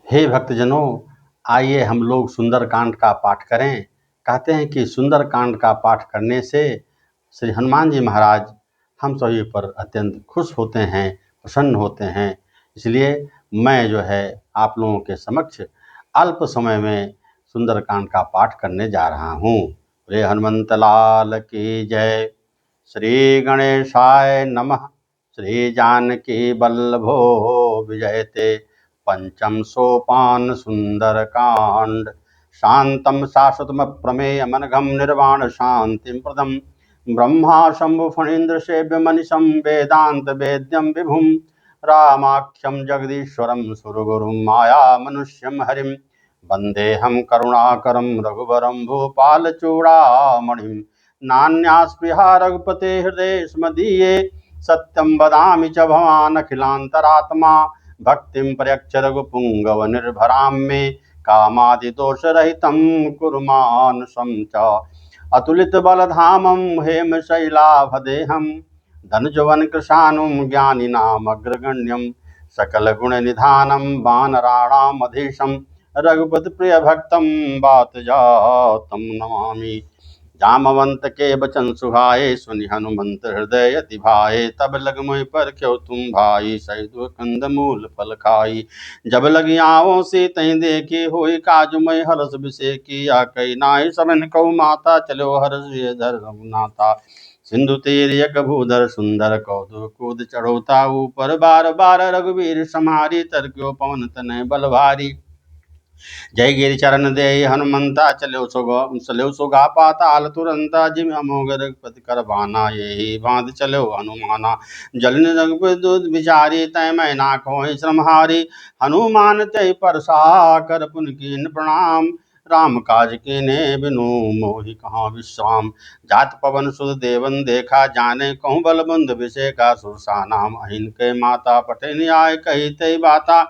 हे भक्तजनों, आइए हम लोग सुंदरकांड का पाठ करें। कहते हैं कि सुंदरकांड का पाठ करने से श्री हनुमान जी महाराज हम सभी पर अत्यंत खुश होते हैं, प्रसन्न होते हैं। इसलिए मैं जो है आप लोगों के समक्ष अल्प समय में सुंदरकांड का पाठ करने जा रहा हूँ। रे हनुमंत लाल की जय। श्री गणेशाय नमः। श्री जानकी वल्लभो विजयते। पंचम सोपान सुंदरकांड। शांतम शाश्वतम प्रमेय मनघम निर्वाण शांतिम प्रदम। ब्रह्मा शंभु फणीन्द्र सेव्य मनिषं वेदांत वेद्यम विभुम। रामाख्यम जगदीश्वरम सुरगुरुम माया मनुष्यम हरिम। वंदेहम करुणाकरम रघुवरम भूपाल चूड़ामणिम। नान्यास्पृहा रघुपते हृदय स्मदीये। सत्यं वदामि च भवान् अखिलान्तरात्मा। भक्तिं प्रयच्छ रघुपुङ्गव निर्भरां मे। कामादिदोषरहितं कुरु मानसं च। अतुलितबलधामं हेमशैलाभदेहं। धनुजवनकृशानुं ज्ञानिनामग्रगण्यं। सकलगुणनिधानं वानराणामधीशं। रघुपतिप्रियभक्तं वातजातं नमामि। जामवंत के बचन सुहाए सुनि हनुमंत हृदय अति भाए। तब लग मोहि परख्यो तुम भाई सहित कंद मूल फल खाई। जब लगी आवों से तई देखी होई काजु मय हरस विषय किया कई नाई सबन कौ माता चलो हरस धर रघुनाथा। सिंधु तीर यक भूधर सुंदर कौतुक कूद चढ़ौता ऊपर बार बार रघुवीर समारी तरक्यो पवन तनय बल भारी। जय गिरि चरण दे हनुमंता चलो सुगा पाताल तुरंता। जिम अमोघ रघुपति कर बाना यही बांध चलो हनुमाना। जलन रघुपति दूत विचारी तय मैं नाखो श्रम हारी। हनुमान तय परसा कर पुन कीन प्रणाम। राम काज कीने बिनु मोहि कहाँ विश्राम। जात पवन सुत देवन देखा जाने कहूँ बल बुंद विषय का सुरसा नाम। अहिन के माता पटे न्याय कही तय बाता।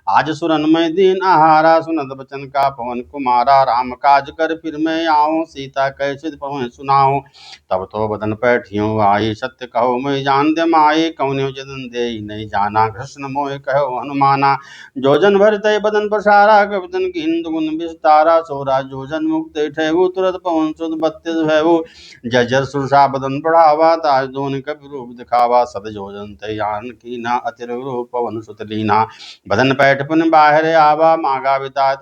आज सुरन में दीन आहारा सुनत बचन का पवन कुमारा। राम काज कर फिर मैं आऊँ सीता कैसे पवन सुनाऊँ। तब तो बदन पैठियों आई सत्य कहो मैं जान दे माई। कौन्यो जदन दे नहीं जाना कृष्ण मोह कहो हनुमाना। जोजन भर तय बदन प्रसारा कवितन की हिंद गुण विस्तारा। सोरा जोजन मुक्त ठहु तुरत पवन सुत बत्तीस भयउ। जजर सुरसा बदन बढ़ावा ताज दोन कपि रूप दिखावा। सद जोजन तयान की ना अतिर रूप पवन सुत लीना। बदन पैठ पुन बाहर आवा मागा बिताय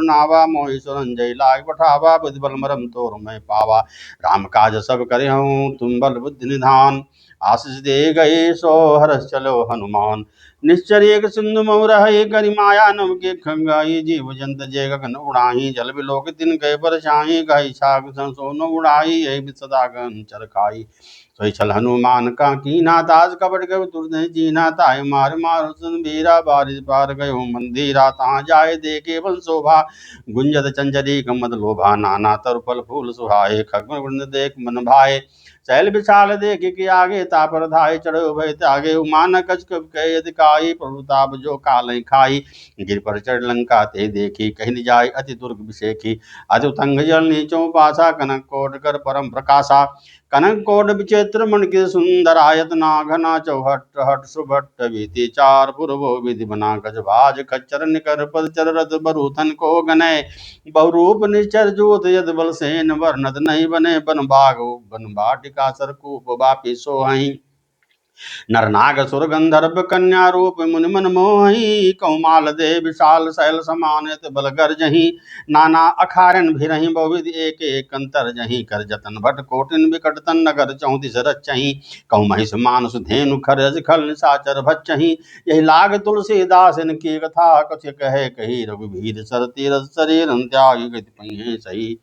नावा। मोहि सुरंजय लाग पठावा बुद्धि बल मरम तोर मैं पावा। राम काज सब करे हूँ तुम बल बुद्धि निधान। आशीष दे गए सो हरस चलो हनुमान। निश्चर एक सिंधु मऊ रही करि माया नव के खंगाई। जीव जंत जय गगन उड़ाही जल बिलोक तिन गए पर छाही। गई छाग सोन उड़ाई यही सदा गन चरखाई। सोई छल हनुमान का कीना ताज कपट गयो तुर नहीं जीना। ताय मार मार सुन बीरा बारिश पार गयो मंदिरा। तहाँ जाए देखे बल शोभा गुंजत चंचरी कमद लोभा। नाना तर फल फूल सुहाए खगन वृंद देख मन भाए। चैल विशाल देख के आगे तापर धाय चढ़ो भय त्यागे। उमान कछ कब कह अधिकाई प्रभुताप जो काल खाई। गिर पर चढ़ लंका ते देखी कहीं न जाय अति दुर्ग विषेखी। अति उतंग जल नीचों पासा कनक कोट कर परम प्रकाशा। कनक कोट विचित्र मन के सुंदर आयत ना घना। चौहट हट सुभट भीति चार पूर्वो विधि बना गज भाज खच्चर निकर पद चर रथ बरूथन को गनय। बहुरूप निश्चर जूथ यद बल सेन वर्णत नहीं बने। बन बाग बन बाटिका सरकूप बापी सोहहीं। नरनाग सुर गंधर्व कन्या रूप मुनि मन मोही। कौमाल दे विशाल शैल समानत बल गर्जही। नाना अखारन भिरहि बहुविध एक एक अंतर जही। कर जतन भट कोटिन विकट तन नगर 34 रचही। कहु महिष मानस धेनु खरज खल निशाचर भच्चही। यही लाग तुलसीदास इनकी कथा कछ कहे कही। रघुवीर सर तीरथ शरीर त्याग गति पहिए सही।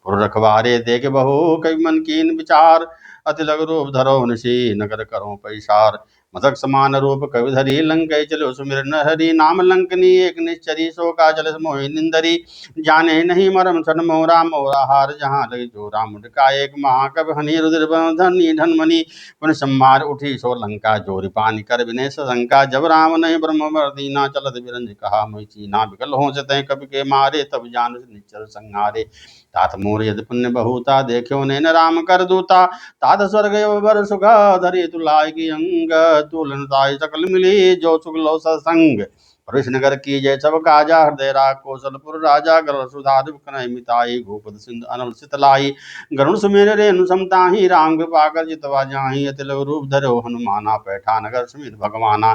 पुर रखवारे देख बहु कवि मन कीन विचार। अति लघु रूप धरो निशी नगर करो पैसार। मदक समान रूप कवि धरी लंकै चलो सुमिर हरि। नाम लंकनी एक निश्चरी सो का चल मोहि निंदरी। जाने नहीं मरम सन मोरा मोरा हार जहाँ लगी जोरा। मुंडका एक महाकवि हनि रुद्र धनी धनमणि। पुन सम्मार उठी सो लंका जोरी पानी कर विनय शंका। जब राम नहीं ब्रह्म दीना चलत बिरंज कहा मोहि चीना। विकल हो सतह कवि के मारे तब जान निश्चर संहारे। तात मोर यदि पुण्य बहुता देखो नैन राम कर दूता। तात स्वर्ग वर सुख धरि तुलाय की अंग। तुलन ताय सकल मिली जो सुख लो सत्संग। प्रवेश नगर की जय सब काजा, हृदय राग कौशलपुर राजा, गरुड़ सुधारि कनय मिताई, भूपत सिंधु अनल सितलाई, गरुण सुमेर रेणु समताहि, राम कृपा कर जितवा जाहि, अति लघु रूप धरो हनुमाना, पैठा नगर समेत भगवाना,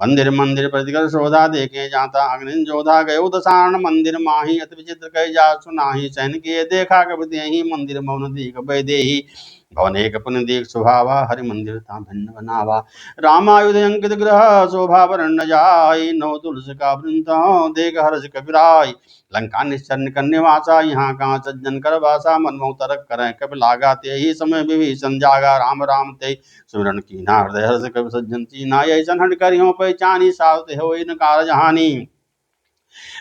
मंदिर मंदिर प्रतिकर शोधा, देखे जाता अग्नि जोधा, गयो दसारण मंदिर माही, अति विचित्र कह जा सुनाही, सैन किए देखा कब देहि, मंदिर मौन दीख भय देहि, भवन एक पुन देख सुभावा, हरि मंदिर ता भिन्न बनावा, रामायुध अंकित ग्रह शोभा वरण जाय, नौ तुलसी का वृंद देख हर्ष कपिराय, लंका निश्चर निकन्य वासा, यहाँ कहाँ सज्जन कर वासा, मनमोह तरक करें कपि लागा, ते ही समय विभीषण जागा, राम राम ते सुमिरन कीना, हृदय हर्ष कपि सज्जन चीना, ऐसन हट करियो पहचानी, सावत होई न कारज हानि,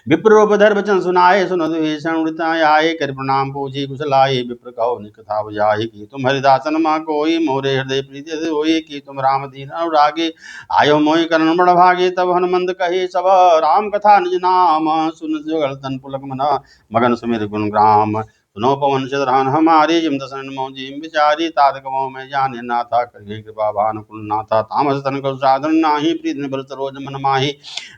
विप्रोपधर वचन सुनाए, सुनत भीषण उड़ता आए, कर प्रणाम पूछी कुशलाए, विप्र कहो निज कथा बुझाई, कि तुम हरिदासन मा कोई, मोरे हृदय प्रीति होई, कि तुम राम दीन अनुरागी, आयो मोहि करण बड़ भागी, तब हनुमंत कही सब राम कथा निज नाम, सुन जुगल तन पुलक मना, मगन सुमिर गुण ग्राम, सुनो पवन सिद्रहन हमारी, जिम दसन मोह जिम विचारी, तात कमो में जाने नाथा, करिए कृपा भानुकुल नाथा, तामस तन को साधन नाही, प्रीति बल सरोज मन माही,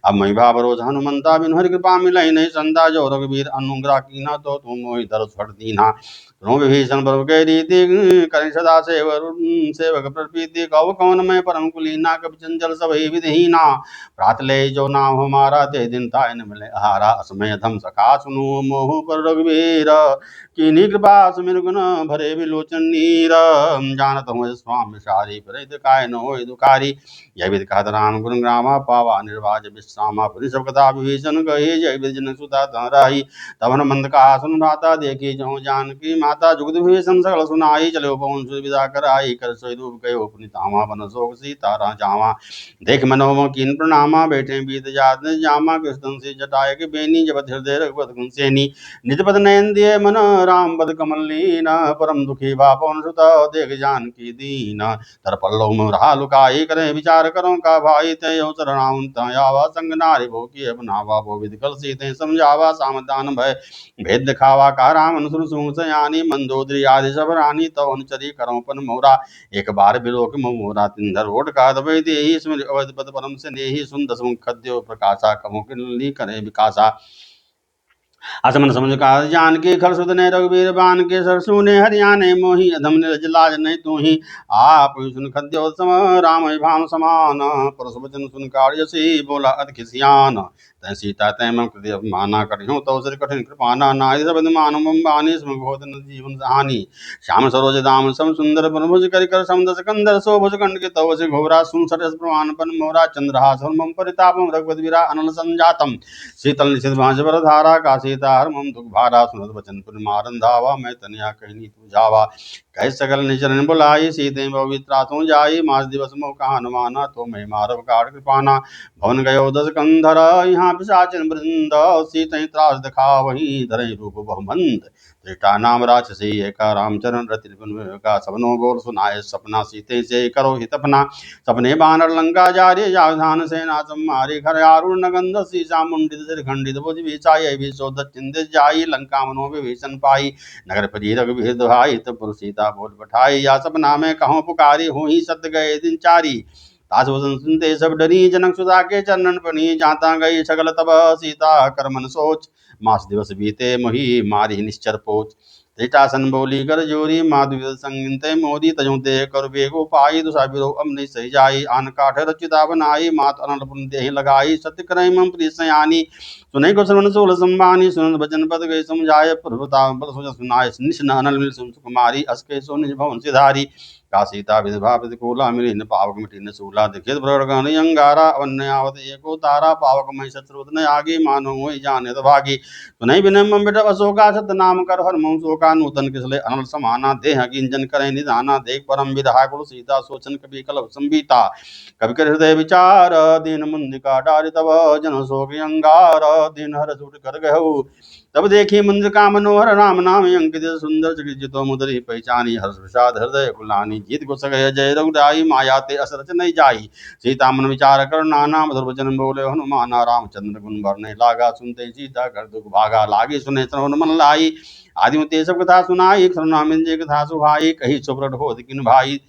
अब मही भावरोज हनुमंता, बिनु हरि कृपा मिलई नहीं संता, जो रघुवीर अनुग्रह कीना, तो तुम मोहि धरस फट दीना, सुनो विभीषण प्रभु के रीति, करें सदा सेवक प्रपीति, कव कौन मैं परम कुलीना, कपि चंचल सब ही विधिहीना, प्रात ले जो नाम हमारा, ते दिन ताय न मिले आहारा, असमय धम सखा सुनु मोहु पर रघुवीर, कीन्ही कृपा सुमिर गुण भरे विलोचन नीर, जानत हूँ स्वामी सारी, परित काय न होय दुखारी, यह विधि कहत राम गुण ग्रामा, पावा निर्वाज विश्रामा, पुनि सब कथा विभीषण कही, जय विधि जनक सुता राही, तब हनुमंत कहा सुन भ्राता, देखी जहु जानकी माता, जुगत विभीषण सकल सुनाई, चलो पवन सुत विदा कराई, कर सोई रूप गयो पुनि धामा, बन शोक सीता राह जावा, देख मनोम कीन प्रणामा, बैठे बीत जात जामा, कृष्ण से जटाय के बेनी, जब हृदय रघुपत गुण सेनी, निज पद नयन दिए मन, राम पद कमल लीना, परम दुखी बा पवन सुत, देख जानकी दीना, तर पल्लव मुरहा लुकाई, करे विचार करो का भाई, तय शरणाउन तयावा, संग नारी भो की अपनावा, वो विधि कल सीते समझावा, सामदान भय भेद दिखावा, का राम अनुसुर सुमुख सयानी, मंदोदरी आदि सब रानी, तो अनुचरी करो पन मोरा, एक बार बिलोक मोरा, तिंधर ओट का दबे देहि, स्मृति अवध पद परम से नेहि, सुन दस मुख खद्यो प्रकाशा, कमो किनली करे विकासा, असमन समझ का जान के, खर सुत ने रघुवीर बान के, सरसू ने हरियाणे मोही, अधम निरज लाज नहीं तू ही, आप सुन खद्योत्तम राम भानु समान, परस वचन सुन कार्यसी, बोला अति खिसियान, तै सीता तै मम कृति अपमाना, करिहूँ तो सर कठिन कृपाना, नारि सबद मानु मम बानी, सम घोत न जीवन हानि, श्याम सरोज दाम सम सुंदर, बनभुज करि कर समदस कंदर, सो भुज कंड के तव से घोरा, सुन सरस प्रमाण पन मोरा, चंद्रहास मम परितापम, रघुपति वीरा अनल संजातम, शीतल निशित भांज बर धारा, का सीता हर मम दुख भारा, सुनत बचन पुन मारन धावा, मैं तनिया कहनी तू जावा, कह सकल निचरन बुलाई, सीते पवित्रा तू जाई, मास दिवस मोह कहा हनुमाना, तो मैं मारव काट कृपाना, भवन गयो दस कंधर, यहाँ पिशाचन वृंद, सीते त्रास दिखा वही, धरई रूप बहुमंद, त्रिटा नाम राक्षसी एका, रामचरण रति का, सबनो बोल सुनाए सपना, सीते से करो हित अपना, सपने बानर लंका जारी, जावधान सेना सम्मारी, घर आरुण नगंध सीसा मुंडित सिर खंडित, भुज विचाई विशोध चिंतित जाई, लंका मनो विभीषण पाई, नगर परी रघुवीर दुहाई, तब पुर सीता बोल पठाई, या सपना में कहो पुकारी, हो ही सत्य गए दिन चारी, तास वचन सुनते सब डरी, जनक सुता के चरणन पनी, जाता गई सगल तब सीता कर मन सोच, मास दिवस बीते मोहि मारी निश्चर पोच, त्रिटासन बोली कर जोरी, माधुर्य संगिते मोदी, तजु ते कर बेगो पाई, दुसा बिरो अमनि सही जाई, आन काठ रचिता बनाई, मात अनल पुन देहि लगाई, सत्य करई मम प्रिय सयानी, सुनई को श्रवण सोल संबानी, सुनत भजन पद गई समझाय, प्रभुता बल सोच सुनाय, निशन अनल मिल सुकुमारी, अस्के सो निज भवन सिधारी, का सीता विधवा प्रतिकूला, मिली न पावक मिटी न सूला, दिखित प्रगण अंगारा, अन्यावत एको तारा, पावक मई शत्रु न आगे, मानो मोहि जाने भागी, सुनई बिन मम बिटव अशोका, सत नाम कर हर मम शोका, नूतन किसले अनल समाना, देह गिंजन करे निधाना, देख परम विधा कुल सीता, सोचन कवि कलव संबीता, कवि कर हृदय विचार, दीन मुंदिका डारि तब, जन शोक अंगार, दीन हर सुट कर गहु, तब देखी मंदिर का मनोहर, राम नाम अंकित सुंदर, जितो मुदरी पहचानी, हर्ष विषाद हृदय कुलानी, जीत को सगय जय रघुराई, माया ते असरच नहीं जाई, सीता मन विचार कर नाना, मधुर वचन बोले हनुमाना, रामचंद्र गुण भरने लागा, सुनते सीता कर दुख भागा, लागी सुने श्रवण मन लाई, आदि ते सब कथा सुनाई, करुणा मिल जे कथा सुभाई, कही सुप्रट हो किन भाई,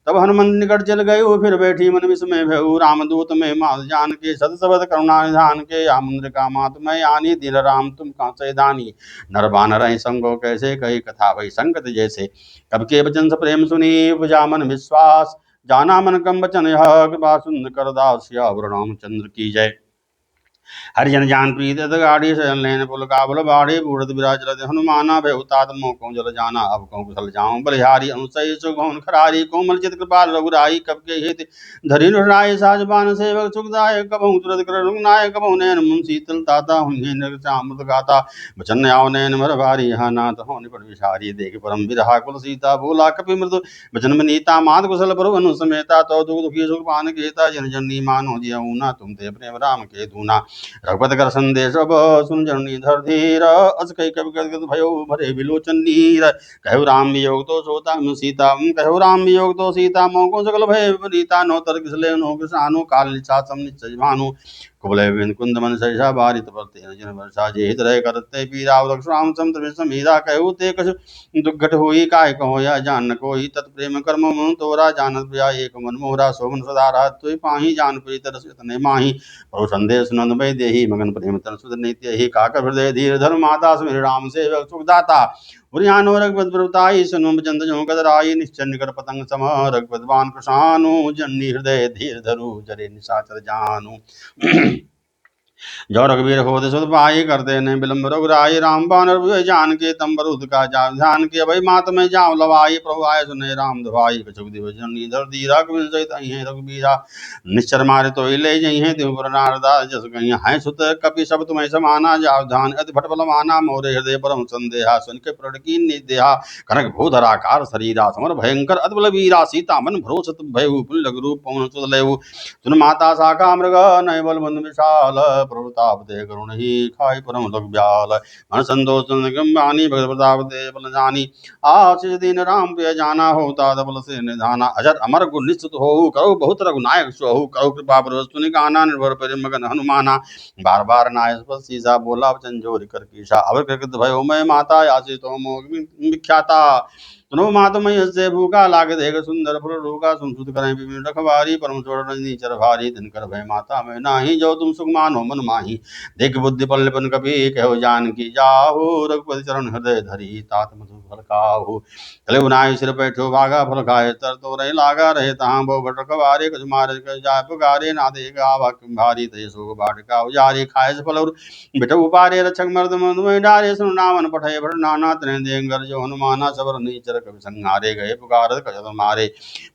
तब हनुमंत निकट चल गए, फिर बैठी मन विस्मय भयउ। रामदूत में मात जान के, सत सबद करुणा निधान के। आमुद्र का मात मैं आनी, दीन राम तुम कहाँ से दानी। नर बानर संगो कैसे, कही कथा भई संकट जैसे। कब के वचन स प्रेम सुनी, उपजा मन विश्वास। जाना मन कम वचन यह, कृपा सुंदर कर दास। सियावर रामचंद्र की जय। हरिजन जान प्रीत अत गाड़ी, सजन लेन पुल काबुल बाड़ी। बूढ़त बिराज रथ हनुमाना, भय उतात मोकों जल जाना। अब कहूँ कुशल जाऊँ बलिहारी, अनुसई सुख भवन खरारी। कोमल चित कृपाल रघुराई, कब के हित धरि राय। साजबान सेवक सुखदाय, कबहु तुरत कर रघुनाय। कबहु नयन मुम शीतल ताता, हुंगे नर चामृत गाता। बचन आओ नयन मर भारी, यहाँ नाथ हो निपट विषारी। देख परम बिरहा कुल सीता, बोला कपि मृदु बचन बनीता। मात कुशल प्रभु अनुसमेता, तो दुख दुखी सुख पान केता। जन जननी मानो जियऊ ना, तुम ते प्रेम राम के दूना। रघुपत कर संदेश अब, सुन जननी धर धीर। अस कही कवि गदगद भयो, भरे विलोचन नीर। कहु राम वियोग तो सोता सीता, कहु राम वियोग तो सीता। मोको सकल भय विपरीता, नो तर्क इसलिए नो किसानो। काल निशाचम निश्चय भानु, कुबल बिन कुंद मन सहसा बारी। तपते जन वर्षा जे हित रहे, करते पीरा। राम समुद्र समीरा, कहु ते कछु दुर्घट हुई। काय कहो या जान कोई, तत्प्रेम कर्म मनु तोरा। जानत प्रिया एक मन मोहरा, सोमन सदा रहत तुई पाही। जान प्रीत रस इतने माही, प्रभु संदेश नंद भय देहि। मगन प्रेम तन सुध नित्य ही, काकर हृदय धीर धर्म माता। सुमिर राम सेवक सुखदाता, उरियानो रघुपत प्रभुताई। सुनु बचन जो गदराई, निश्चय निकट पतंग सम। रघुपत बान कृशानु, जननी हृदय धीर धरु। जरे निशाचर जानु। जो रघुवीर होत सुत पाई, करते ने विलम्ब रघुराई। राम बानर हुए जान के, तम बरुद का ध्यान के। भई मात में जाऊं लवाई, प्रभु आय सुने राम दुहाई। कछुक दिवस जननी धर धीरा, कपिल सहित अहिं रघुबीरा। निश्चर मारे तो ले जइहें, तिहु पुर नारदास जस कहीं। हैं सुत कपि सब तुम्हें समाना, जावधान अति भट बल माना। मोरे हृदय परम संदेहा, सुन के प्रण कीन निदेहा। कनक भूधराकार शरीरा, समर भयंकर अति बल वीरा। सीता मन भरोसत भयउ, पुल लघु रूप पवन सुत लेहु। सुन माता साका मृग, नय बल बंधु विशाल। प्रभुताप दे करुण ही, खाई परम लग ब्याल। मन संतोष गंबानी, भगत प्रताप दे बल जानी। आशीष दीन राम प्रिय जाना, हो तात बल से निधाना। अजर अमर गुण निश्चित होहु, करहु बहुत रघुनायक सोहु। करहु कृपा परवस्तु निगाना, निर्भर पर मगन हनुमाना। बार बार नाय सपत सीसा, बोला वचन जोरि कर कीसा। अवर कृत भयो मैं माता, आशीष तो मोह विख्याता। सुनो मात मई से भूखा, लागे देख सुंदर फल रूखा। सुन करें विभिन्न रखवारी, परम छोड़ रजनीचर भारी। दिन कर भय माता मैं नाही, जो तुम सुख मानो मन माही। देख बुद्धि पल्लपन कपि, कहो जान की जाहु। रघुपति चरण हृदय धरी, तात मधु फल खाहु। चले उनाई सिर बैठो भागा, फल खाए तर तो रहे लागा। रहे तहाँ बहु भट रखवारे, कुछ मारे कर जाय पुकारे। ना दे गावा भारी, तय सोग बाटिका उजारी। खाए से फल बिटु उपारे, रक्षक मर्द मधु में डारे। सुन नावन पठय भट नाना, तने देंगर जो हनुमाना। सबर नीचर कवि संहारे, गए पुकारत कजत मारे।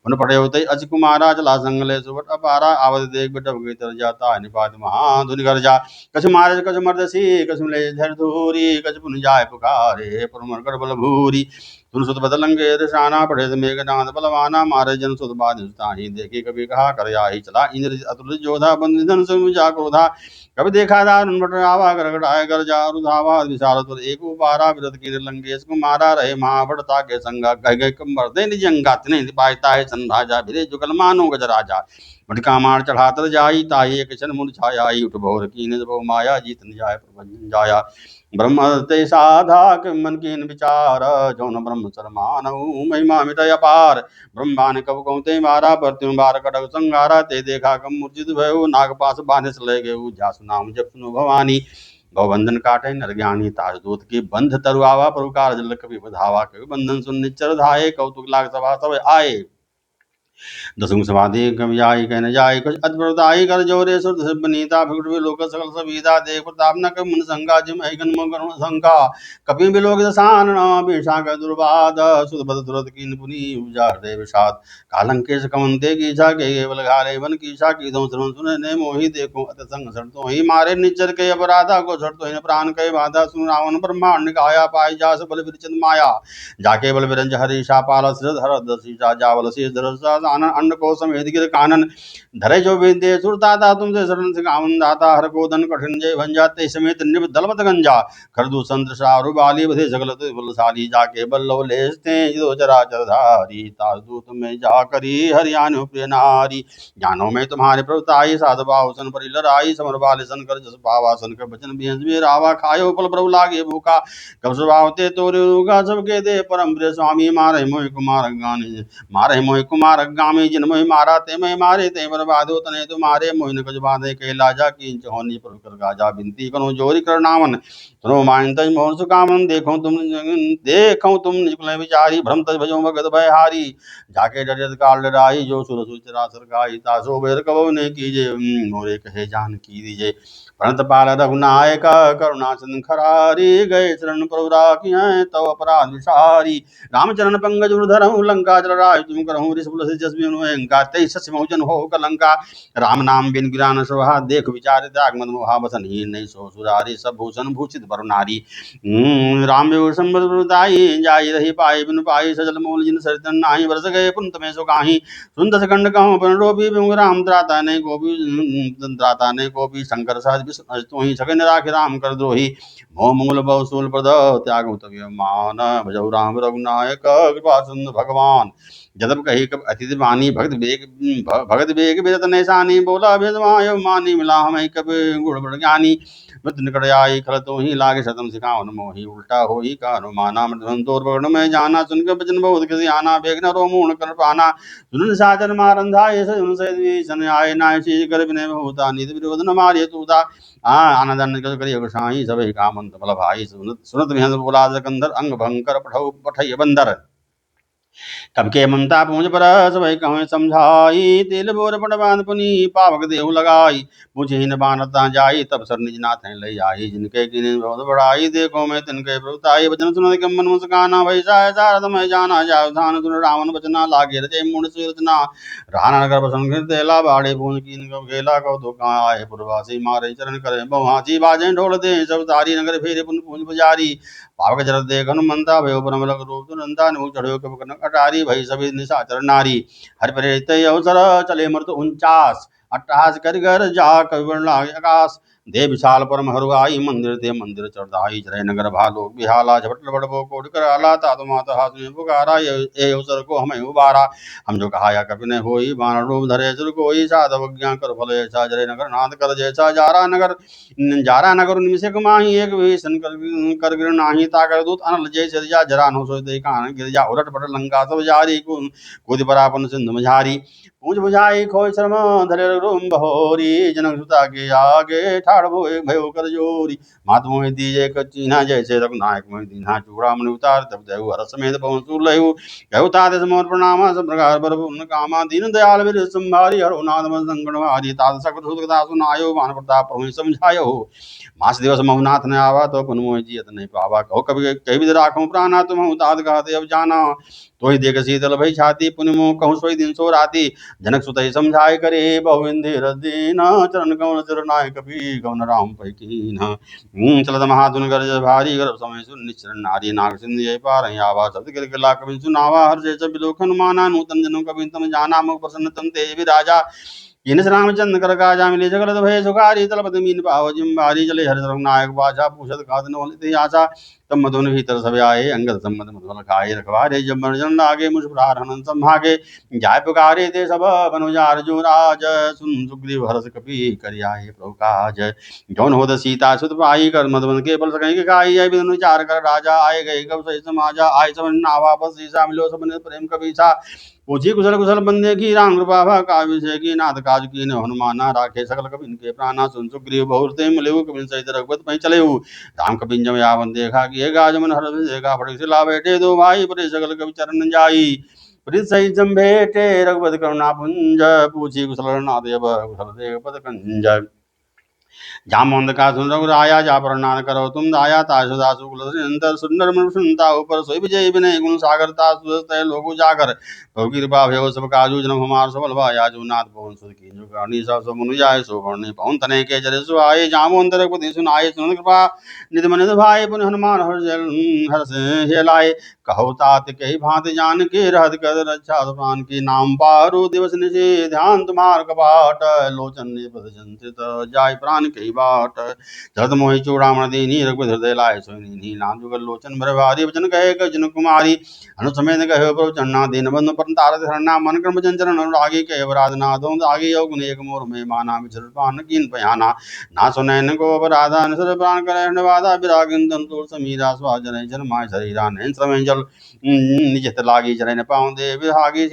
पुन पठय होते अच कुमारा, चला संग ले सुबट अपारा। आवत देख बिटप गई तर जाता, निपात महाधुनि घर जा। कछु मारे कछु मर्दसी, कछु ले धर धूरी। कछु पुन जाय पुकारे, पुरमर बल भूरी। तुम सुत बदलंगे दशाना, पढ़े मेघनाथ बलवाना। मारे जन सुत बाधिताही, देखे कभी कहा कर आही। चला इंद्र अतुल जोधा, बंधन से जा क्रोधा। कभी देखा दारुण बट आवा, गड़गड़ाए कर जा रुधावा। विशाल तुर एक उबारा, विरत की लंकेश कुमारा। रहे महाभटता के संगा, कह गए कंबर दे निजंगा। तिने पायता है संभाजा, भिरे जुगल मानो गजराजा। मटका मार चढ़ातर जाई, ताई एक क्षण मुरझाया। उठ भोर कीन बहु माया, जीत न जाय प्रभंजन जाया। ब्रह्म ते साधा मन कीन विचार, जौन ब्रह्म शरमानहु। महिमा मिटय अपार, ब्रह्मान कब कहते मारा। प्रत्युम बार कटक संगारा, ते देखा कम मूर्छित भयउ। नागपाश बांधे ले गए, जासु नाम जप सुनो भवानी। भवबंधन काटे नर ज्ञानी, ताज दूत के बंध तरुआवा। प्रभुकार जल कपि बधावा, कवि बंधन सुन निच्चर धाये। कौतुक लाग सभा सब आए, दसुम समाधि कवि आई कहने जाय। कुछ अद्भुताई कर जोरे, सुरत से बनीता। फिर भी लोक सकल सविदा, देख प्रताप न कब मन संगा। जिम गन करुण शंका, कपि बिलोक दसान बिषा का दुर्बाद। सुत बद तुरत कीन पुनि, उपजा हृदय विषाद। कालंकेश कमंते कीछा, के केवल घाले बन कीछा। की दो श्रवण सुने ने मोहि, देखो अत संग सर तो ही। मारे निच्चर के अपराधा, को छड़ तो प्राण के बाधा। सुन रावण ब्रह्मांड काया, पाई जास बल विरचन माया। जाके बल विरंज हरीशा, पाल सिर धर दशीषा। जावल शीष धरसा आनन, अंड को समेत गिर कानन। धरे जो विद्य सुरदाता, तुमसे शरण सिखावन दाता। हर को धन कठिन जय भंजा, ते समेत निब दलमत गंजा। खरदू संत शारु बाली, बधे सकल बलशाली। जाके बल्लव लेसते जो चराचर धारी। तास दूत में जा करी, हरियाणु प्रिय नारी। जानो में तुम्हारे प्रभुताई, साधु बाहुसन परि लड़ाई। समर बाले सन कर जस पावा, सन कर बचन बिहंस में रावा। खायो फल प्रभु लागे भूखा, कब स्वभावते तोरे होगा। सबके दे परम प्रिय स्वामी, मारे मोहि कुमार गाने। मारे मोहि कुमार गामी जिन मोहि मारा ते मैं मारे ते बर्बादो तने तुम्हारे मोहिन कज बाधे के लाजा कींच होनी पर कर गाजा बिनती करो जोरी कर नामन सुनो मान तज मोहन सुकामन देखो तुम निकले विचारी भ्रम तज भजो भगत भय हारी जाके डरियत काल डराई जो सुर सुचरा सरगाई तासो बेर कबो ने कीजे मोरे कहे जान की दीजे प्रणत पाल रघुनायक करुणा चंद खरारी गए चरण प्रभु राखी हैं तव अपराध विसारी रामचरण पंकज धरहु लंका जल राज तुम करहु ऋषभ अहंकार तेईस जन हो कलंका राम नाम बिन गिरान सोहा देख विचार त्याग मद मोहा बसन ही नहीं सो सुरारी सब भूषण भूषित वर नारी राम संबदाई जाई रही पाई बिन पाई सजल मोल जिन सरितन नाही बरस गए पुंत में सो काहि सुन दस खंड कहूँ पन रोपी राम त्राता ने गोपी शंकर सहज विष्णु तो ही सगन राखि राम कर द्रोही मोह मूल बहुसूल प्रद त्याग तव्य मान भजौ राम रघुनायक कृपा सुंद भगवान जदब कही कब अतिथि वाणी भगत बेग बिरत नैसानी बोला भेद मानी मिला हमें कब गुण बड़ ज्ञानी मृत्यु निकट आई खल तो ही लागे शतम सिखावन मोही उल्टा हो ही का अनुमाना मृदन तोर पकड़ में जाना सुनकर बचन बहुत किसी आना बेग न रो मूण कर पाना सुन साजन मारन धाये सुन से सन आए ना शीश कर बिने होता निध विरोध न मारिय तूता आनंद करिय गोसाई सभी कामंत बल भाई सुनत विहंस बोला कंधर अंग भंकर पठय बंदर कब के ममता पूंज पर सब कहें समझाई तिल बोर पट बांध पुनी पावक देहु लगाई मुझे न बानता जाई तब सर निज नाथ लई आई जिनके किने बहुत बड़ाई देखो मैं तिनके प्रभुताई वचन सुन के मन मुस्काना भई सारद मैं जाना जाओ धान सुन रावण बचना लागे रचे मुंड सुरचना राणा नगर बसन फिर तेला बाड़े पूंज कीन कब खेला कब तो कहाँ आए पुरवासी मारे चरण करे बहुहाची बाजे ढोल दे सब तारी नगर फेरे पुन पूंज पुजारी पावक जरत देख हनुमंता भयो परम लग रूप नंदा नु चढ़ो कब कनक अटारी भई सभी निशाचर नारी हरि प्रेत अवसर चले मृत 49 अट्टहास कर घर जा कविवर्ण लागे आकाश दे विशाल परम हरुआई मंदिर ते मंदिर चढ़ाई जय नगर भालो बिहाला झपट बड़बो कोट कर आला तातो माता हाथ में पुकारा ये अवसर को हमें उबारा हम जो कहा या कभी ने होई बाण रूप धरे सुर कोई साधव ज्ञान कर फल ऐसा जय नगर नाथ कर जैसा जारा नगर निमिषक माही एक भीषण कर गिर नाही ताकर दूत अनल जैसे जरा नो सोते कान गिर जा उलट पट लंका सब जारी कूद परापन सिंधु मझारी पूछ बुझाई खोय शर्म धरे रूम बहोरी जनक सुता के आगे ठाड़ भोए भयो कर जोरी मात मोहि दीजे कचीना जैसे रघुनायक मोहि दीना चूड़ामणि उतार तब देहु हर समेत पवन सूर लहु कहु तात समोर प्रणामा सब प्रकार बर कामा दीन दयाल विर संभारी हरो नाथ मन संकट हारी तात सकट सुत कथा सुनायो मान प्रताप प्रभु समझायो मास दिवस महुनाथ ने आवा तो पुन मोहि जियत नहीं पावा कहो कभी कही विद राखो प्राणा तुम तात कहते अब जाना तो ही देख शीतल भई छाती पुनि मोह कहूँ सोई दिन सो राती जनक सुत समझाए करे बहुविंधि दीना चरण कौन चरनाय कपि कौन राम पै कीन्हा चलत महाधुन गरज भारी गर्भ समय सुन निचरण नारी नाग सिंधु जय पार आवा शब्द गिर गिला कवि सुनावा हर जय सब बिलोखन माना नूतन जनों कवि तम जाना मुख प्रसन्न तम तेज भी राजा जिनस रामचंद्र कर काजा मिले जगत भय सुखारी तलपत मीन पाव जिम्बारी चले हर रघुनायक बाछा पूछत खात न आशा तब मधुन भीतर सब आए अंगद सम्मत मधुबल खाए रखवारे जब मर्जन लागे मुझार हनन संभागे जाय पुकारे ते सब बनुजार जो राज सुन सुग्रीव हरस कपि करियाए प्रभु काज जौन होत सीता सुत पाई कर मधुबन के बल सकै के खाई आई बिदन विचार कर राजा आए गए कब सही समाजा आय सब नावा बस सीसा मिलो सब प्रेम कबीसा पूछी कुशल कुशल बंदे की राम कृपा भा काव्य की नाथ काज की हनुमाना राखे सकल कबिन के प्राणा सुन सुग्रीव बहुर ते मिले कबिन सहित रघुपत पै चले राम कबिन जब यावन देखा कि गाज मन हर देखा फटक सिला बैठे दो भाई परे सकल कवि चरण जाई प्रीत सहित भेटे रघुपत करुणा पुंज पूछी कुशल नाथ कुशल देव पद कंज जामवंत का सुन रघुराया जा पर नान करो तुम दाया तासु दासु कुल सुंदर मन सुनता ऊपर सोई विजय विनय गुण सागर तासु लोगु जागर प्रभु कृपा भयो सब काजू जन्म हमार सबल भाया जो नाथ पवन सुत की जो करनी सब सब मुनि जाय सो करनी पवन तने के जरे सु आए जामवंत रघुपति सुनाए सुन कृपा निधि मन भाई पुन हनुमान हर्ष हेलाए कहो तात कही भांति जान के रहत कर रक्षा प्राण के नाम पारो दिवस निशे ध्यान तुम्हार कपाट लोचन पद संचित जाय प्राण जान कई बाट जलत मोहि चूड़ामण दीनी रघुपति हृदय लाय सोनी नाम जुगल लोचन भरवारी वचन कहे गजन कुमारी अनुसमेत कहे प्रभु चन्ना दीन बंधु पर तारक हरना मन कर्म चंचरण अनुरागी कहे वराधना दो आगे योग गुण एक मोर में माना विचर पान कीन पयाना ना सुनैन को अपराधा निसर प्राण करे वादा विरागिन तंतुर समीरा स्वाजन जन माय शरीरा नैन समय जल निजत लागी चरण पाऊं दे विहागी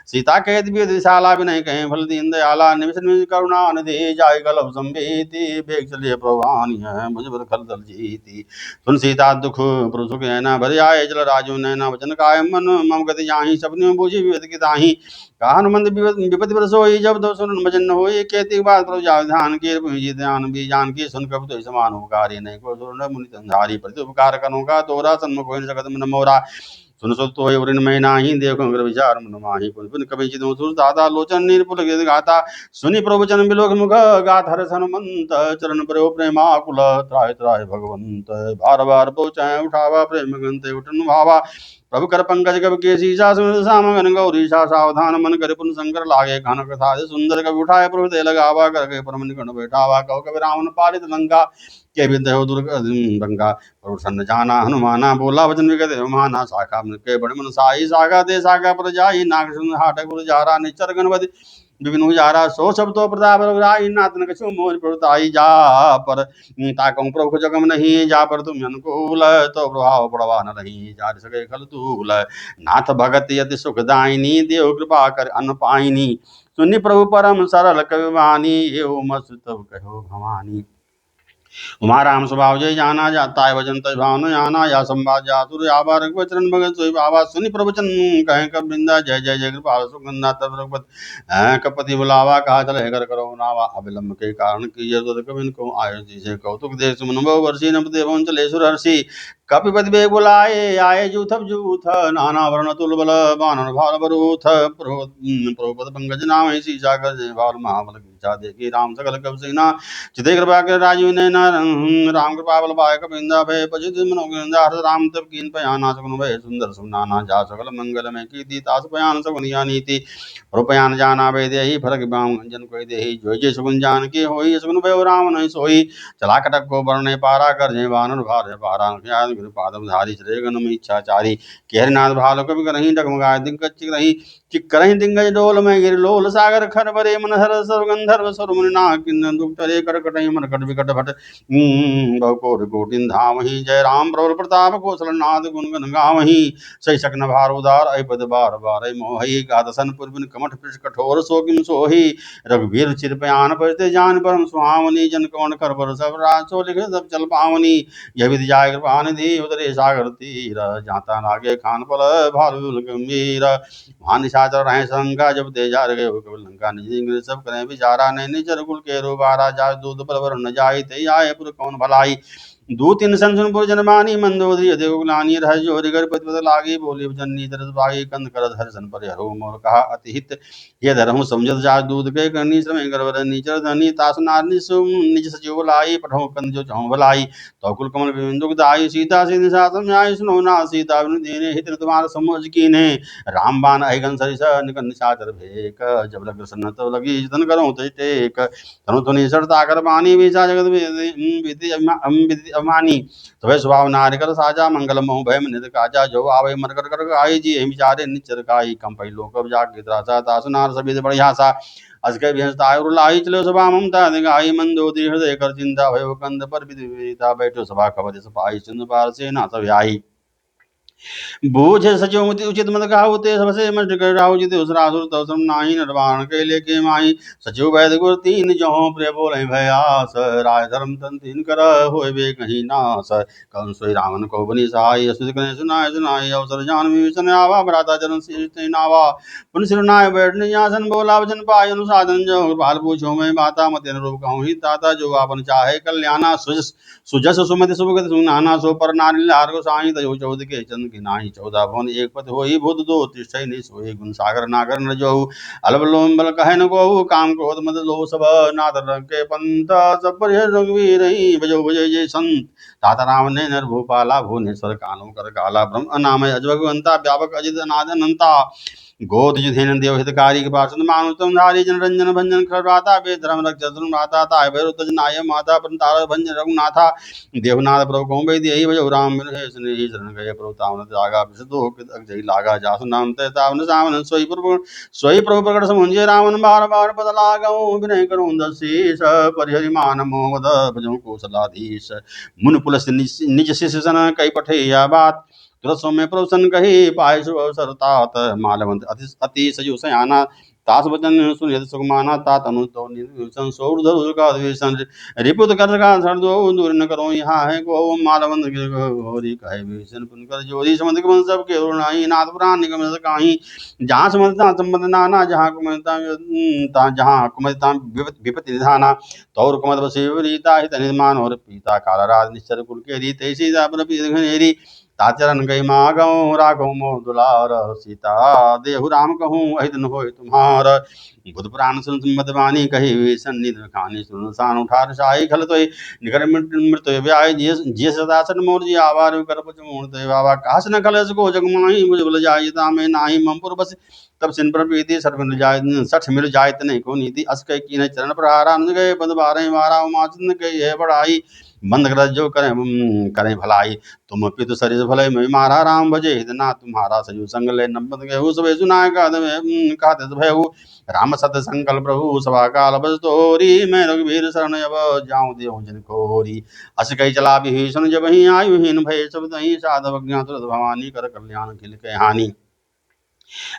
सीता कहत विशाला भी नहीं कहीं फल दीन दयाला निमिष निमिष करुणा निधि जाय गलभ संभीति बेग चलिए प्रवानी है मुझ पर खल दल जीती सुन सीता दुख प्रभु सुख है ना भर आए जल राजू नैना वचन काय मन मम गति जाहि सपने बूझी विवेद की ताहि काहन विपति पर सोई जब दो सुन भजन होई केति बात प्रभु जाव ध्यान के जी ध्यान भी जान की सुन कब तो समान उपकारी नहीं को सुन मुनि संधारी प्रति उपकार करूँगा तोरा सन्मुख हो जगत मन मोरा सुन सुत तो वृण में नाही देखो अग्र विचार मन माही पुन पुन कवि चितम सुर दाता लोचन नीरपुल गीत गाता सुनि प्रभुचन बिलोक मुख गात हर हनुमंत चरण प्रयो प्रेमाकुल त्राय त्राय भगवंत बार बार पहुँचाए उठावा प्रेम गंते उठन भावा प्रभु कर पंकज कब के शीशा सुन सामगन गौरी सा सावधान मन कर पुन शंकर लागे घन कथा सुंदर कवि उठाए प्रभु ते लगावा कर के परम निकट बैठावा कहो कवि रावण पालित लंका के विद्यो दुर्गंगा प्रभु जाना हनुमाना बोला वचन विगत माना शाखा के बड़ मन साई सागा दे सागा पर जाई नाग सुन हाटक पुर जारा निचर गणपति विपिन उजारा सो सब तो प्रताप रघुराई नाथन कछु मोर प्रताई जा पर ताकं प्रभु जगम नहीं जा पर तुम अनुकूल तो प्रभाव पड़वा न रही जा सके खल तूल नाथ भगत यति सुखदायिनी देव कृपा कर अन पाइनी सुनि प्रभु परम सरल कवि वाणी एवं मस्त तब कहो भवानी उमा राम स्वभाव जय जाना जाता है वजन तज भावना जाना या संवाद जातुर आबा रघुपति चरण भगत सोई बाबा सुनि प्रवचन कहें कब बिंदा जय जय जय कृपा सुगंधा तब रघुपति कपति बुलावा कहा चले कर करो नावा अविलंब के कारण कीजिए तो कबिन को आयो जी कौतुक देख सुमन बहु वर्षी नभ देव चले सुर हर्षि कपिपति बेग बुलाए आए जूथब जूथ नाना वर्ण तुल बल बानर भाल बरूथ प्रभुपद पंकज नाम ही सागर जय भाल महाबल कीचा देखी राम सकल कब सेना चिते कृपा कर राजीव नैना राम कृपा बल पाय कपिंदा भय पजित मनोगिंदा हर राम तब कीन पयाना सगुन भय सुंदर सुनाना जा सकल मंगल में कीर्ति तास पयान सगुन या नीति रूपयान जाना वे देहि फरक बाम जन कोई देहि जो जय सगुन जान की होई सगुन भय राम नहीं सोई चला कटक को बरने पारा कर जय वानर भार पारा गुरु पादम धारी चले गन में इच्छा चारी केहरनाथ भालो कभी करही डगमगाय दिग्गज रही चिक्करहि दिग्गज डोल में गिर लोल सागर खर बरे मन हर सर्वगंधर्व सुरमुनि नाकिन दुख तरे कर कटहि मरकट विकट भट बहुकोटि कोटिन धामहि जय राम प्रबल प्रताप कौशल नाद गुण गन गावहि सही सकन भार उदार अहिपद बार बार मोहि गादसन पुरबिन कमठ पृष कठोर सोगिम सोहि रघुवीर चिर पयान पजते जान परम सुहावनी जन कौन कर बर सब रासो लिख सब चल पावनी यह विधि जाय कृपा निधि उतरे सागर तीर जाता लागे खान पल भालु गंभीर वहाँ निशाचर रहे शंका जब तेजा गए कबल लंका निज इंग्रिज सब करें विचारा नहीं निचर कुल के रूबारा जा दूध पर न जाई ते आए पुर कौन भलाई दू तीन संसन पुर जनमानी मंदोदरी देवगुलानी रह जो हरिगर पद लागी बोली जननी तरस बागी कंद करत हरिशन पर हरो मोर कहा अति हित ये धरहु समझत जा दूध के करनी समय गर्वर नीचर धनी तास नारनी सुम निज सचिव लाई पठो कंद जो चौं भलाई तो कुल कमल बिंदुक दाई सीता से निशा समझाई सुनो ना सीता बिनु दीने हित तुम्हारा समझ कीने रामबान अहिगन सरिस निकन निशाचर भेक जब लग प्रसन्न तब लगी जतन करो ते टेक तनु तुनि सरता कर बानी विचा जगत विधि अमानी तो स्वभाव नारि कर साजा मंगल मोह भय नित काजा जो आवे मरकर कर आई जी विचारे निचर काई कंपई लोक जाग त्रासा तास नार सभी बढ़िया सा अजके व्यंसता लाई चलो सभा ममता दिगाई मंदोदरी हृदय कर चिंता भयो कंद पर विदिता बैठो सभा खबर सपाई सिंधु पार से ना सब आई बूझ सचो मुति उचित मत गाऊ ते सबसे मस्ट कर राहु जिते उसरासुर तव सम नाही नरवाण के लेके माही सचिव वैद गुर तीन जो प्रिय बोले भयास राय धर्म तन तीन कर होय बे कहीं नास कौन सोई रावण को बनी सहाय असुत कने सुनाय सुनाय अवसर जान विभीषण आवा भ्राता चरण शीर्ष नावा पुन सिरनाय बैठने आसन बोला वचन पाय अनुसाधन जो बाल पूछो मैं माता मत अनुरूप कहूँ ही ताता जो आपन चाहे कल्याणा सुजस सुमति सुभगत सुनाना सो पर नारी लार को साई तयो चौद के चंद की नाही 14 भवन एक पद होई भूत दो तिष्ठै नि सोई गुण सागर नागर न जो अलब लोम बल कहे न को काम क्रोध मद लो सब नादर के पंथ सब पर रघुवीर बजो बजय जय संत ताता राम ने नर भूपाला भुवनेश्वर कानो कर काला ब्रह्म नामय अजभगवंता व्यापक अजित अनाद अनंता गोधुधेन देव हितकारी कृपासन मानुतम धारी जन रंजन भंजन खरवाता बे धर्म रक्षण माता ताय भैरव तजनाय माता पंतार भंजन रघुनाथा देवनाथ प्रभु कौम वैद्य यही भजो राम बिन है स्नेही शरण गए प्रभु तावन जागा विशुद्धो जय लागा जासु नाम ते तावन सावन सोई प्रभु प्रकट समुझे रावण बार बार पद लागऊ विनय करूं दशीष परिहरि मान मोहद भजो कौशलाधीश मुन पुलस निज शिष्य सन कई पठैया बात तुरत सौम्य प्रभुसन कही पाय शुभ अवसर तात मालवंत अति सजु सयाना तास वचन सुनियत सुखमाना तात अनुतो निसन सौर का द्वेषण रिपुत कर का सर दो दूर न करो यहाँ है को मालवंत के होरी कहे भीषण पुन कर जोरी समझ के मन सब के रुणाई नाथ पुराण निगम काही जहाँ समझता संबंध नाना जहाँ कुमता जहाँ कुमता विपत्ति निधाना तौर कुमत बसे विपरीता हित निर्माण और पीता काला राज निश्चर कुल के रीत सीता पर घनेरी ताचरण गई मागऊ राघव मोह दुलार सीता देहु राम कहूँ अहित हो तुम्हार बुध पुराण सुन मदवानी कही सन्निध खानी सुन सान उठार शाही खल तो निकर मृत व्याय जिय सदासन मोर जी आवार कर पच मोर ते बाबा कास न खलस को जग माही मुझ बल जाय तामे नाही ममपुर बस तब सिन पर प्रीति सठ मिल जाय सठ मिल जाय तने को नीति अस कई कीन चरण प्रहारा न गए पद बारह मारा उमाचंद कई है बड़ाई बंद कर जो करें भलाई तुम पितु सरिस भले मैं मारा राम भजे हितना तुम्हारा सजु संग ले नंबत गए सब सुनाय कहते भयउ राम सत संकल्प प्रभु सभा काल बस तोरी मैं रघुवीर शरण अब जाऊं देव जन कोरी अस कही चला विभीषण जब ही आयुहीन भय सब तही साधव ज्ञात भवानी कर कल्याण खिल के हानि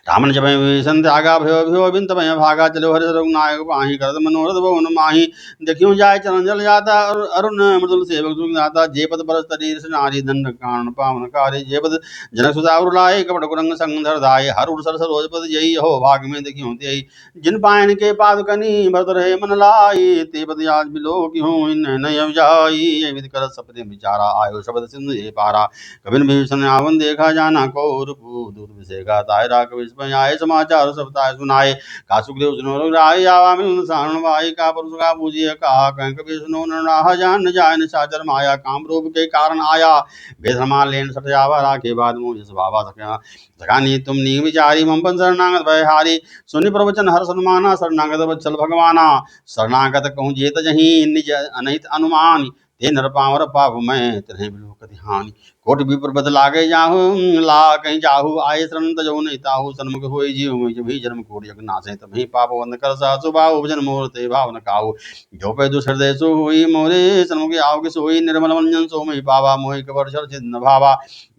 रामन जब विभीषण त्यागा भयो भयो बिन तब भागा चलो हरि रघुनायक पाही करत मनोरथ भवन माही देखियो जाय चरण जल जाता अरुण मृदुल सेवक सुख दाता जे पद परस तरीर नारी दंड कान पावन कार्य जे पद जनक सुधा उरुलाए कपट कुरंग संग धर धाय हर उर सर सरोज पद जई हो भाग में देखियो ते जिन पायन के पाद कनी भरत रहे मन लाई ते पद आज बिलो की हो इन नय जाई ये विद कर सपने विचारा आयो शब्द सिंधु ये पारा कबिन भीषण आवन देखा जाना को रूप दूत विषेगा तायरा कबि आए समाचार सब ताय सुनाए का सुग्रीव सुनो राय आवा मिलन सारण भाई का पुरुष का पूजिए कहा कह कबि सुनो नराह जान जाय न साचर माया काम रूप के कारण आया बेधर्मा लेन सट जावा राखे बाद मुझ स्वभावा सका सकानी तुम नी विचारी मम पन शरणागत भय हारी सुनि प्रवचन हर सन्माना शरणागत वत्सल भगवाना शरणागत कहूँ जेत जही निज अनहित अनुमान ते नर पावर पाप मैं तिन्हें बिलो कति हानि कोट विप्र बद लागे जाहु ला कहीं जाहु आये शरण तजो नहीं ताहु सन्मुख होई जीव मुझ भी जन्म कोट यज्ञ नासे तभी पाप वंद कर सासु बाहु भजन मोर ते भाव न काहु जो पे दुसर देसु हुई मोरे सन्मुख आओ के सोई निर्मल मंजन सो मई पावा मोहि कबर छल चिन्ह भावा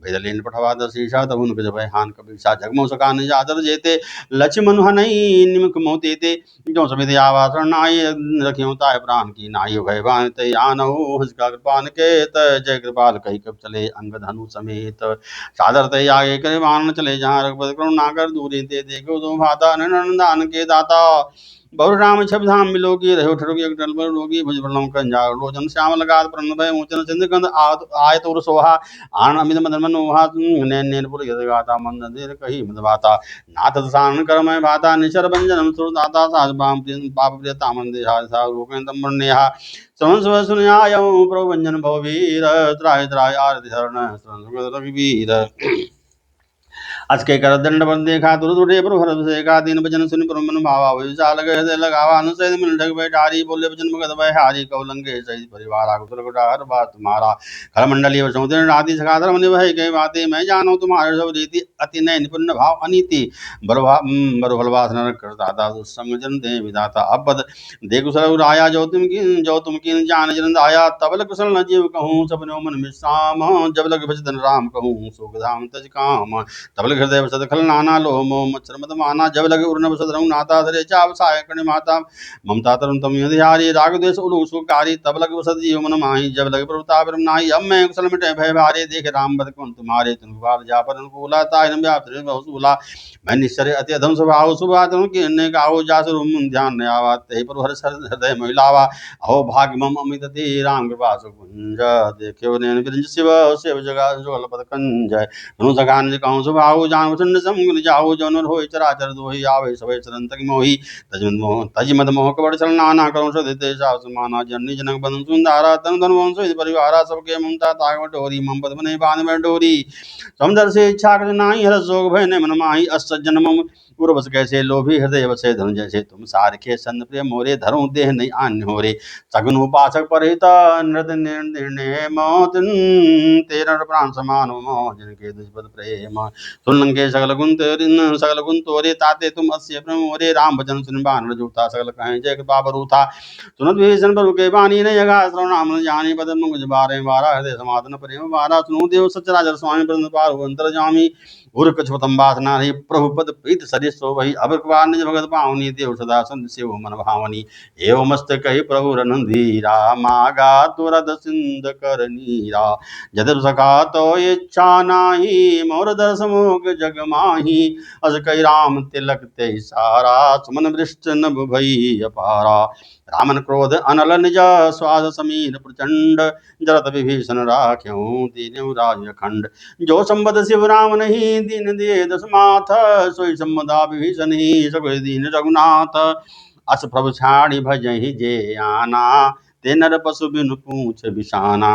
भेदलीन पठवा दशीषा तबुन बिज भय हान कबीसा जगमो सकान जादर जेते लक्ष्मण हनई निमुख मोते ते जो समित आवा शरणाई रखियो ताय प्राण की नाई भय बान ते आनहु हंस का कृपान के जय कृपाल कही कब चले अंग धनु समेत सादर तय आगे करे मान चले जहाँ रघुपति करुणा कर दूरी ते देखो तो भाता नंदान के दाता बहु राम छब धाम मिलोगी रहो ठरोगी अकटल पर रोगी भुज प्रलम कंजा लोचन श्याम लगात प्रन भय मोचन सिंध कंद आय तुर सोहा आन अमित मदन मनोहा नैन नैन पुर यद गाता मंद देर कही मद भाता नाथ सान कर मैं भाता निशर भंजनम सुर दाता साज बाम पाप प्रियता मंदे हा सा लोकन तम नेहा समन सुनयाय प्रभंजन भववीर त्राय त्राय आरति शरण शरण रघुवीर अस के कर दंड बन देखा तुर तुरे पर भरत से का दिन भजन सुनि पर मन भावा विशाल गए लगावा अनुसैद मिल ढग बैठारी बोले भजन भगत भय हारी कौलंगे सहित परिवार कुशल कुटार बात तुम्हारा खल मंडली वसों दिन राति सखाधर मन भय गए बातें मैं जानो तुम्हारे सब रीति अति नय निपुण भाव अनीति बरभलवास नर करता दुस्संग जन दे विधाता अब पद दे कुशल राया जो तुम की जान जन दाया तबल कुशल न जीव कहूँ सपनो मन विश्राम जब लग भजन राम कहूँ सुख धाम तज काम तबल हृदय वसद खल नाना लोह मोह मच्छर मद माना जब लगे उर्न वसद रंग नाता धरे चाव साय कर्ण माता ममता तरम तम यधिहारी राग द्वेष उलू सुकारी तब लगे वसद जीव मन माही जब लगे प्रभुता ब्रह्म नाही अब मैं कुशल मिटे भय भारे देख राम बद कौन तुम्हारे तुम बाल जा पर अनुकूला ताय व्याप्त बहुसूला मैं निश्चर अति अधम स्वभाव सुभा तुम की अन्य गाओ जास रूम ध्यान न आवा ते पर हर हृदय महिलावा अहो भाग्य मम अमित ते राम कृपा सुकुंज देखियो नैन बिरंज शिव शिव जगा जुगल पद कंजय धनु सगान कहूँ सुभाव जाहु जान चंड सम जाहु जौन होय चराचर दोहि आवे सवे चरण तक मोहि तज मद मोह कबड़ चल नाना करुण सदिते सास माना जननी जनक बंधु सुंदारा तन धन वंश परिवारा सबके ममता ताग डोरी मम पद बने बांध में डोरी समुद्र से इच्छा कर नाही हर जोग भय ने मन माही अस जन्म पूर्वस कैसे लोभी हृदय वसे धन जैसे तुम सारखे सन प्रिय मोरे धरो देह नहीं आन्य हो रे सगुन उपासक परिता नृत निर्णय मौतन तेरा प्राण समान मोह जिनके दुष्पद प्रेम सुन लंके सकल गुण तोरे ताते तुम अस्य प्रेम मोरे राम भजन सुन बान जूता सकल कहें जय कृपा बरु था सुनत भीषण प्रभु के बानी ने जगा श्रवणाम जानी पद मुझ बारे बारा हृदय समाधन प्रेम बारा सुनु देव सचराचर स्वामी प्रसन्न पार अंतर जामी उर कछुतम वासना रही प्रभु पद प्रीत सरिस सो वही अब कृपा निज भगत पावनी देव सदा संत सेव मन भावनी एवं मस्त कही प्रभु रनधीरा मागा तुरद सिंध कर नीरा जदब सका तो इच्छा नाही मोर दर्श मोग जग माही अस कई राम तिलक ते सारा सुमन वृष्ट नभ भई अपारा रामन क्रोध अनल निज स्वाद समीर प्रचंड जरत विभीषण राख्यों दीन राज खंड जो संबद शिव राम नहीं दीन दिए दस माथ सोई संबदा विभीषण ही सगुर दीन रघुनाथ अस प्रभु छाड़ी भजहि जे आना ते नर पशु बिनु पूछ बिसाना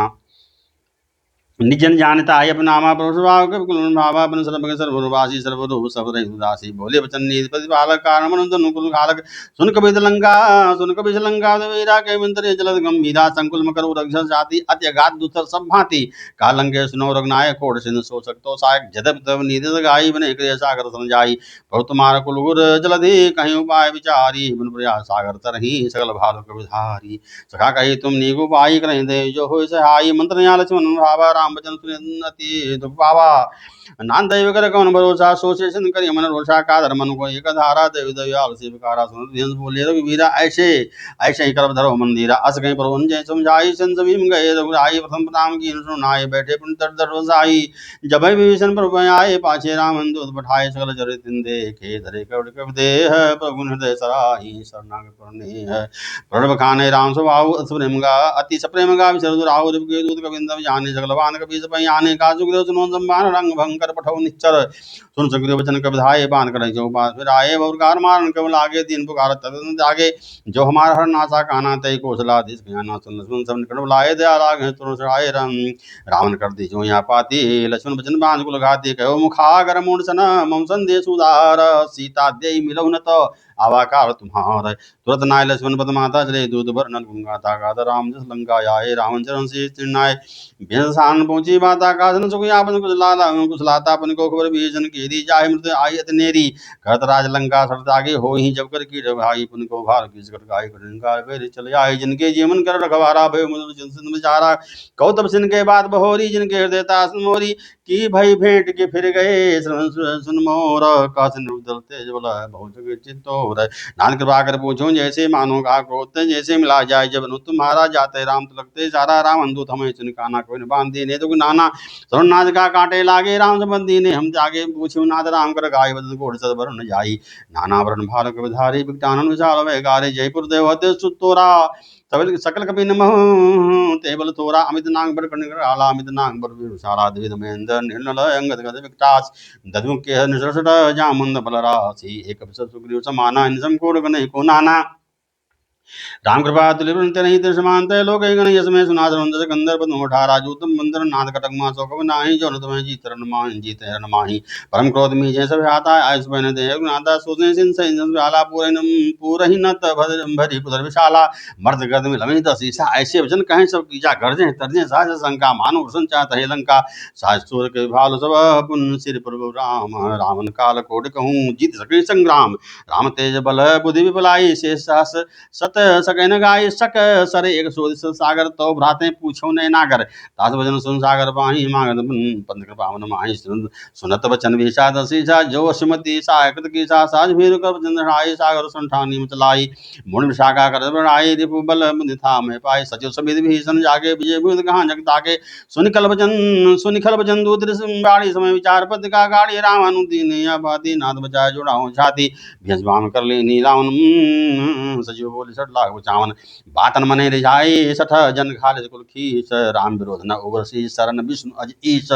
निजन जानता है अपना नामा भावा अपन सर्वग सर्ववासी सर्वरूप सबरहि उदासी बोले वचन नीति प्रतिपालक कारण मन अनुकूल घालक सुन कबि लंका वीरा के मंत्र जलद गंभीरा संकुल मकर रक्षस जाति अति अगाध दुस्तर सब भांति कालंके सुनो रघुनायक कोड सिंह सो सकतो सायक जदप तब नीति गाई बने क्रिय सागर समझाई बहुत तुम्हारा कुलगुर जलधि कहीं उपाय विचारी बन प्रयास सागर तरही सकल भालु कविधारी सखा कही तुम नीगु पाई करें दे जो हो सहाई मंत्र न्याल सुन भावा राम वचन सुनति दुख पावा नान दैव कर कौन भरोसा सोचे सिंह करी मन रोषा का धर्मन को एक धारा देव दयाल से विकारा सुन हंस बोले रघुवीरा ऐसे ऐसे ही करब धरो मंदिरा अस गए प्रभु जय समझाई संसभीम गए रघुराई प्रथम नाम की सुनाए बैठे पुन तर तर रसाई जब विभीषण प्रभु आए पाछे राम दूत पठाए सकल चरित देखे धरे कवड़ कव देह प्रभु हृदय सराही शरणागत करने है प्रणव खाने राम स्वभाव प्रेमगा अति सप्रेमगा विचर राहु के दूत कविंद जाने सकल बान कपि सपई आने का सुग्रीव सुनो संबान रंग भंकर पठौ निच्चर सुन सुग्रीव वचन कब धाये बान कर जो बात फिर आए बहुकार मारन कब लागे तीन पुकार तदन जागे जो हमार हर नासा काना तय कौशलाधीश ज्ञाना सुन सुन सब निकट लाए दया लागे तुरंत चढ़ाए रावण कर दी जो यहाँ पाती लक्ष्मण वचन बांध कुल घाती कहो मुखागर मूर्छन मम संदेश उदार सीता दे मिलौ न तो आवाकार तुम्हार तुरंत नाय लक्ष्मण पद माता चले दूध भर नल गुंगाता गात राम जस लंका आए रावण चरण से चिन्नाय बेसान पहुंची माता का सन सुख यापन कुछ लाता अपन को खबर भीषण केरी जाहि मृत आई अतनेरी करत राज लंका सर तागे हो ही जब कर की भाई पुन को भार की कर गाय कर बेर चले आए जिनके जीवन कर रखवारा भय मुझ जिन बेचारा कौतब सिन के बाद बहोरी जिनके हृदय तास मोरी की भई भेंट के फिर गए सुन मोर कासन उदल तेज बोला बहुत चित्तोर नान कृपा कर पूछो जैसे मानो का क्रोध जैसे मिला जाए जब नु तुम्हारा जाते राम तो लगते सारा राम अंदूत हमें चुनकाना कोई बांध दी ने तो नाना सुन नाद का कांटे लागे राम संबंधी ने हम जागे पूछो नाद राम कर गाय बदन घोड़ सद भरन जाई नाना वरण भाल कविधारी विकटानन विशाल वै गारे जयपुर देवते सुतोरा सकल कपि नमः ते बल तोरा अमित नांग बर कर्ण आला अमित नांग बर विशाला द्विध महेंद्र निर्नल अंगद गद विकटास दधु के निसरसट जामंद बलरासी एक सुग्रीव समाना इन सम कोड गने को नाना राम कृपा तुलिवृंत नहीं दृश्यमान तय लोक गण यसमें सुनाद रंदर कंदर पद मोठारा जूतम मंदर नाद कटक मा सो कब नाही जो न तुम्हें जीत रन मान जीत रन माही परम क्रोध मी जैसे आता आयुष बन दे नादा सोचने सिन सैन आला पूरहि न भरी पुदर विशाला मर्द गर्द में लमी दस ईसा ऐसे वचन कहें सब कीजा गर्जे तरजे साज शंका मानो वसन चाहत है लंका साज सूर के भाल सब पुन सिर प्रभु राम रावण काल कोट कहूँ जीत सके संग्राम राम तेज बल बुद्धि विपलाई शेष साहस सत सकैन गाय सक सर एक सोदिस सागर तो भ्राते पूछो ने नागर तास वचन सुन सागर पाही मागन पंथ कृपावन माही सुनत वचन विषाद सीसा जो सुमति सायकृत की सा साज भीर कर वचन हाय सागर संठानी मचलाई मुन विशाखा कर बढ़ाई रिपु बल बुद्धि था में पाई सचिव समित भीषण जागे विजय भूत कहां जग ताके सुनिखल वचन दूत बाड़ी समय विचार पद का गाड़ी रामानु दीन या बाती नाथ बचाए जोड़ाऊं छाती भेष बाम कर ले नी रावण सचिव बोले सठ लाग बचावन। बातन मने रिझाई सठ जन खालिद कुल खीस, राम विरोध न उबरसी शरण विष्णु अज ईश।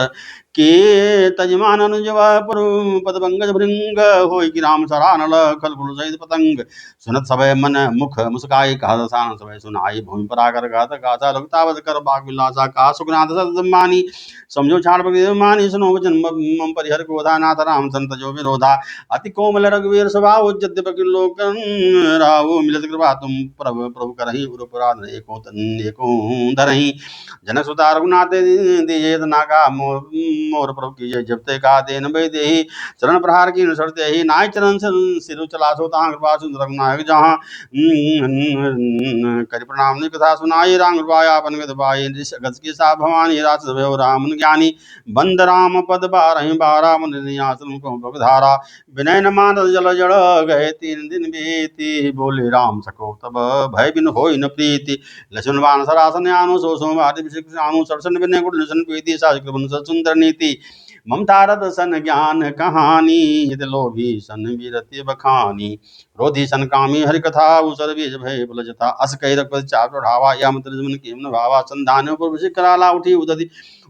के तजमान अनुजव पुरु पद पंकज भृंग, होई कि राम सरानल खल कुल सहित पतंग। सुनत सभय मन मुख मुस्काई, कहा सान सभय सुनाई, भूमि पर आकर गात गाथा लुकतावत कर बाग विलासा, कहा सुखनाथ सत मानी समझो छाड़ मानी, सुनो वचन मम परिहर क्रोधा, नाथ राम संत जो विरोधा। अति कोमल रघुवीर स्वभाव, यद्यपि लोकन राव, मिलत कृपा तुम प्रभु प्रभु करहि, उरपुराध एको धरहि। जनक सुता रघुनाथ दीजिए नाका, मोर प्रभु कीजिए जब ते का देन भय देहि। चरण प्रहार की नसरते ही, नाय चरण सिरु चला सो, तां कृपा सुंदर रघुनायक जहाँ। करि प्रणाम नि कथा सुनाई, राम कृपाया आपन गत पाई। गज के सा भवानी रास भयो राम ज्ञानी, बंद राम पद बारहि बारा, मुनि आसन को भगधारा। विनय न मानस जल जड़ गए, 3 दिन बीती, बोले राम सको तब भय बिन होई न प्रीति। लक्ष्मण बाण सरासन आनु, सो सोमवार आनु, सरसन विनय गुण निशन प्रीति, साज कृपन सुंदर नीति। ममता रथ सन ज्ञान कहानी, हित लोभी सन वीरति बखानी। क्रोधी सन कामी हरि कथा, उसर बीज भय बल जथा। अस कहि रघुपति चाप बढ़ावा, या मंत्र जमन कीम भावा। संधान पर कराला उठी उदधि,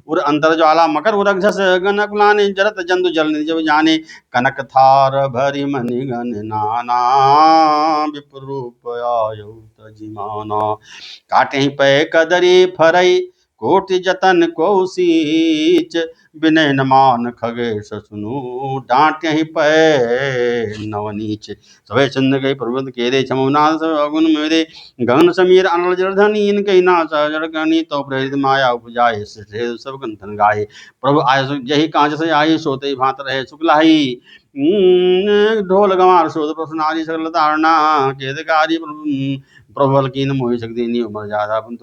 उर अंतर ज्वाला मकर उरक्षस गन कुलाने, जरत जंतु जल निज जाने। कनक थार भरि मणि गण नाना, विपुर रूप आयु तजिमाना। काटे पै कदरी फरई, कोटि जतन को सीच। विनय न मान खगेश सुनु, डांटे ही पै नवनीच। सभय चंद गई प्रबंध केरे, छमुनाथ सब अगुन मेरे। गगन समीर अनल जलधनि, इनके नाथ जड़कनि, तो प्रेरित माया उपजाए, सब कंथन गाये। प्रभु आय जही कांच से आई, सोते भात रहे सुखलाही। ढोल गंवार शोध प्रसनारी, सकल धारणा केतकारी। प्रबल कीन मोहि शक्ति उमर जादा, तुम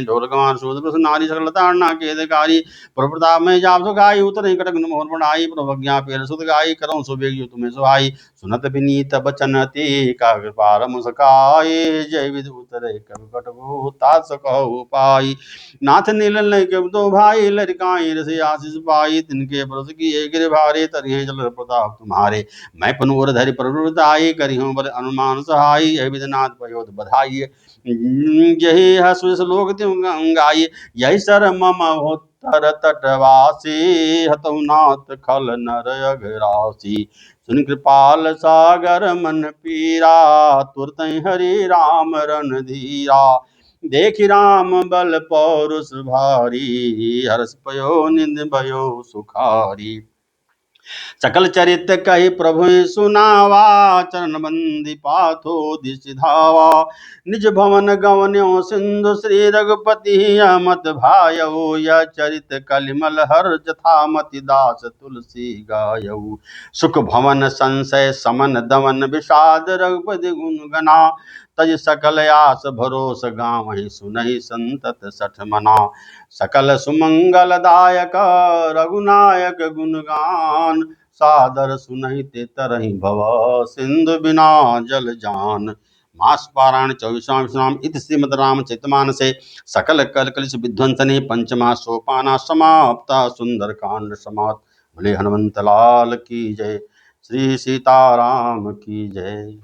ढोल गंवार शोध प्रसनारी, सकल धारणा केतकारी। प्रताप में जाप सुखाई, उतर कटक मोहन बढ़ाई। प्रभज्ञा पेर सुत गाई, करऊँ सुबेग तुम्हें सुहाई। सुनत विनीत बचन ते, काव्य पार मुस्काई। जय विधि उतरे कवि कटबु, तात सकहु पाई। नाथ नील नहीं कब दो भाई, लड़काई रसे आशीष पाई। तिनके ब्रत किए गिर भारे, तरिहे जल प्रताप तुम्हारे। मैं पनूर धरि प्रवृताई, करी हूँ बल अनुमान सहाई। यही विधनाथ पयोध बधाई, यही हसुस लोक त्यों गाई। यही सर मम होतर तटवासी, हतौ नाथ खल नर अघरासी। सुन कृपाल सागर मन पीरा, तुरत हरि राम रन धीरा। देखि राम बल पौरुष भारी, हर्ष पयो निंद भयो सुखारी। सकल चरित कही प्रभु सुनावा, चरण बंदी पाथो दिश धावा। निज भवन गवन्यो सिंधु, श्री रघुपति मत भायऊ। यह चरित कलिमल हर जथा, मति दास तुलसी गायऊ। सुख भवन संशय समन दमन, विषाद रघुपति गुण गना। तज सकल आस भरोस, गावहि सुनहि संतत सठ मना। सकल सुमंगल दायक, रघुनायक गुणगान। सादर सुनहिते तरहि भव, सिंधु बिना जल जान। मास पारायण 24वां विश्राम। इति श्रीमद् रामचरितमानसे सकल कल कलिश विध्वंसने, पंचमा सोपाना समाप्ता। सुंदर कांड समाप्त। बोले हनुमंत लाल की जय, श्री सीताराम की जय।